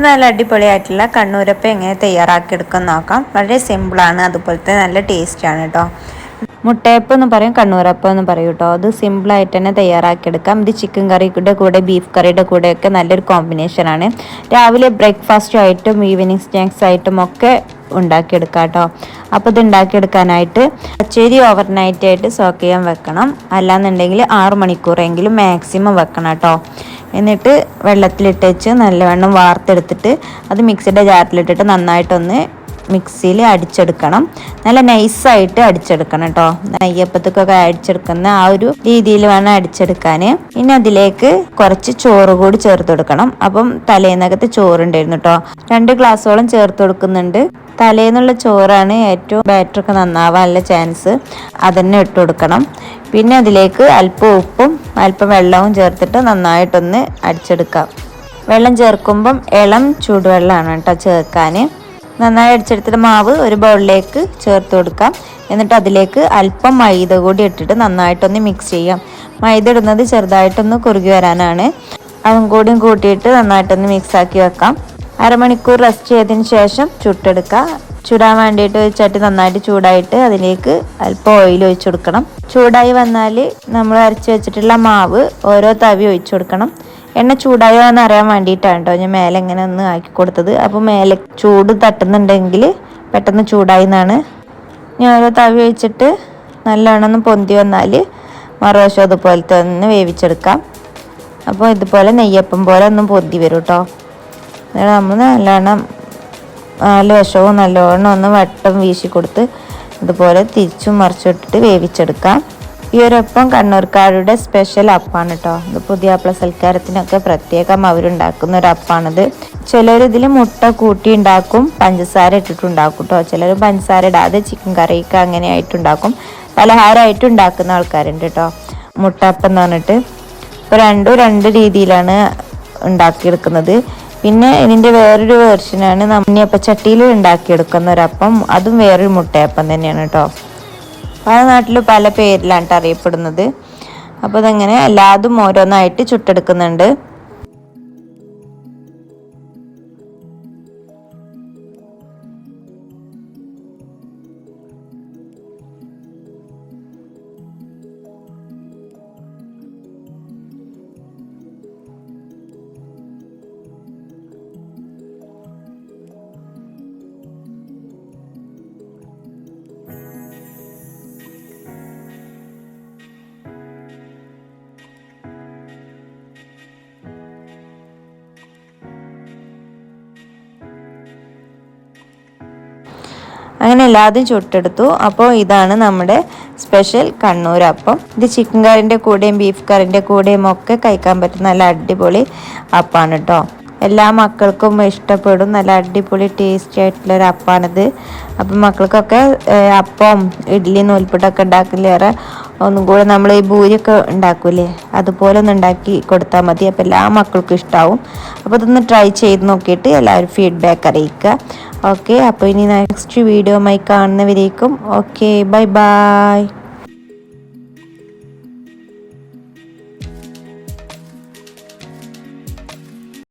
നല്ല അടിപൊളിയായിട്ടുള്ള കണ്ണൂരപ്പം എങ്ങനെ തയ്യാറാക്കിയെടുക്കാൻ നോക്കാം. വളരെ സിമ്പിളാണ്, അതുപോലത്തെ നല്ല ടേസ്റ്റാണ് കേട്ടോ. മുട്ടയപ്പം എന്ന് പറയും, കണ്ണൂരപ്പം എന്ന് പറയും കേട്ടോ. അത് സിമ്പിളായിട്ട് തന്നെ തയ്യാറാക്കിയെടുക്കാം. ഇത് ചിക്കൻ കറിയുടെ കൂടെ ബീഫ് കറിയുടെ കൂടെയൊക്കെ നല്ലൊരു കോമ്പിനേഷനാണ്. രാവിലെ ബ്രേക്ക്ഫാസ്റ്റും ആയിട്ടും ഈവനിങ് സ്നാക്സ് ആയിട്ടും ഒക്കെ ഉണ്ടാക്കിയെടുക്കാം കേട്ടോ. അപ്പോൾ ഇത് ഉണ്ടാക്കിയെടുക്കാനായിട്ട് പച്ചരി ഓവർനൈറ്റ് ആയിട്ട് സോക്ക് ചെയ്യാൻ വെക്കണം. അല്ലാന്നുണ്ടെങ്കിൽ 6 മണിക്കൂറെങ്കിലും മാക്സിമം വെക്കണം കേട്ടോ. എന്നിട്ട് വെള്ളത്തിലിട്ട് വെച്ച് നല്ലവണ്ണം വാർത്തെടുത്തിട്ട് അത് മിക്സിയുടെ ജാറിലിട്ടിട്ട് നന്നായിട്ടൊന്ന് മിക്സിയിൽ അടിച്ചെടുക്കണം. നല്ല നൈസായിട്ട് അടിച്ചെടുക്കണം കേട്ടോ. നെയ്യപ്പത്തൊക്കെ അടിച്ചെടുക്കുന്ന ആ ഒരു രീതിയിൽ വേണം അടിച്ചെടുക്കാൻ. ഇനി അതിലേക്ക് കുറച്ച് ചോറ് കൂടി ചേർത്ത് കൊടുക്കണം. അപ്പം തലേന്നകത്ത് ചോറുണ്ടായിരുന്നു കേട്ടോ, 2 ഗ്ലാസോളം ചേർത്ത് കൊടുക്കുന്നുണ്ട്. തലേന്നുള്ള ചോറാണ് ഏറ്റവും ബാറ്ററൊക്കെ നന്നാവാനുള്ള ചാൻസ്. അതന്നെ ഇട്ട് കൊടുക്കണം. പിന്നെ അതിലേക്ക് അല്പം ഉപ്പും അല്പം വെള്ളവും ചേർത്തിട്ട് നന്നായിട്ടൊന്ന് അടിച്ചെടുക്കാം. വെള്ളം ചേർക്കുമ്പം ഇളം ചൂടുവെള്ളമാണ് കേട്ടോ ചേർക്കാൻ. നന്നായി അടിച്ചെടുത്തിട്ട് മാവ് ഒരു ബൗളിലേക്ക് ചേർത്ത് കൊടുക്കാം. എന്നിട്ട് അതിലേക്ക് അല്പം മൈദ കൂടി ഇട്ടിട്ട് നന്നായിട്ടൊന്ന് മിക്സ് ചെയ്യാം. മൈദ ഇടുന്നത് ചെറുതായിട്ടൊന്ന് കുറുകി വരാനാണ്. അതും കൂടിയും കൂട്ടിയിട്ട് നന്നായിട്ടൊന്ന് മിക്സാക്കി വെക്കാം. അരമണിക്കൂർ റെസ്റ്റ് ചെയ്തതിന് ശേഷം ചുട്ടെടുക്കുക. ചുടാൻ വേണ്ടിയിട്ട് ചട്ടി നന്നായിട്ട് ചൂടായിട്ട് അതിലേക്ക് അല്പം ഓയിൽ ഒഴിച്ചു കൊടുക്കണം. ചൂടായി വന്നാൽ നമ്മൾ അരച്ച് വെച്ചിട്ടുള്ള മാവ് ഓരോ തവി ഒഴിച്ചു കൊടുക്കണം. എണ്ണ ചൂടായോ എന്ന് അറിയാൻ വേണ്ടിയിട്ടാണ് കേട്ടോ ഞാൻ മേലെ ഇങ്ങനെ ഒന്ന് ആക്കി കൊടുത്തത്. അപ്പോൾ മേലെ ചൂട് തട്ടുന്നുണ്ടെങ്കിൽ പെട്ടെന്ന് ചൂടായി എന്നാണ്. ഞാൻ ഓരോ തവി ഒഴിച്ചിട്ട് നല്ലോണം ഒന്ന് പൊന്തി വന്നാൽ മറുവശം അതുപോലത്തെ ഒന്ന് വേവിച്ചെടുക്കാം. അപ്പോൾ ഇതുപോലെ നെയ്യപ്പം പോലെ ഒന്ന് പൊന്തി വരും കേട്ടോ. നമ്മൾ നല്ലോണം 4 വശവും നല്ലോണം ഒന്ന് വട്ടം വീശി കൊടുത്ത് ഇതുപോലെ തിരിച്ചും മറിച്ചിട്ടിട്ട് വേവിച്ചെടുക്കാം. ഈ ഒരു അപ്പം കണ്ണൂർക്കാരുടെ സ്പെഷ്യൽ അപ്പാണ് കേട്ടോ. ഇത് പുതിയാപ്ല സൽക്കാരത്തിനൊക്കെ പ്രത്യേകം അവരുണ്ടാക്കുന്ന ഒരു അപ്പാണിത്. ചിലർ ഇതിൽ മുട്ട കൂട്ടി ഉണ്ടാക്കും, പഞ്ചസാര ഇട്ടിട്ടുണ്ടാക്കും കേട്ടോ. ചിലർ പഞ്ചസാര ഇടാതെ ചിക്കൻ കറിയൊക്കെ അങ്ങനെ ആയിട്ടുണ്ടാക്കും. പലഹാരമായിട്ട് ഉണ്ടാക്കുന്ന ആൾക്കാരുണ്ട് കേട്ടോ. മുട്ടപ്പം എന്ന് പറഞ്ഞിട്ട് ഇപ്പോൾ രണ്ടും 2 രീതിയിലാണ് ഉണ്ടാക്കിയെടുക്കുന്നത്. പിന്നെ ഇതിൻ്റെ വേറൊരു വേർഷനാണ് ഉണ്ണിയപ്പ ചട്ടിയിൽ ഉണ്ടാക്കിയെടുക്കുന്ന ഒരപ്പം. അതും വേറൊരു മുട്ടയപ്പം തന്നെയാണ് കേട്ടോ. പല നാട്ടിൽ പല പേരിലാണ് അറിയപ്പെടുന്നത്. അപ്പോൾ അതങ്ങനെ എല്ലാതും ഓരോന്നായിട്ട് ചുട്ടെടുക്കുന്നുണ്ട്. അങ്ങനെ എല്ലാതും ചുട്ടെടുത്തു. അപ്പോൾ ഇതാണ് നമ്മുടെ സ്പെഷ്യൽ കണ്ണൂരപ്പം. ഇത് ചിക്കൻ കറിൻ്റെ കൂടെയും ബീഫ് കറിൻ്റെ കൂടെയും ഒക്കെ കഴിക്കാൻ പറ്റുന്ന നല്ല അടിപൊളി അപ്പാണ് കേട്ടോ. എല്ലാ മക്കൾക്കും ഇഷ്ടപ്പെടും. നല്ല അടിപൊളി ടേസ്റ്റി ആയിട്ടുള്ളൊരു അപ്പാണിത്. അപ്പം മക്കൾക്കൊക്കെ അപ്പം ഇഡ്ഡലി നൂൽപ്പുട്ടൊക്കെ ഉണ്ടാക്കില്ലേറെ ഒന്നും കൂടെ നമ്മൾ ഈ ഭൂരിയൊക്കെ ഉണ്ടാക്കൂലേ അതുപോലെ ഒന്ന് ഉണ്ടാക്കി കൊടുത്താൽ മതി. അപ്പോൾ എല്ലാ മക്കൾക്കും ഇഷ്ടമാവും. അപ്പോൾ ഇതൊന്ന് ട്രൈ ചെയ്ത് നോക്കിയിട്ട് എല്ലാവരും ഫീഡ്ബാക്ക് അറിയിക്കുക. ഓക്കെ, അപ്പോൾ ഇനി നെക്സ്റ്റ് വീഡിയോയുമായി കാണുന്നവരേക്കും ഓക്കെ, ബൈ ബൈ.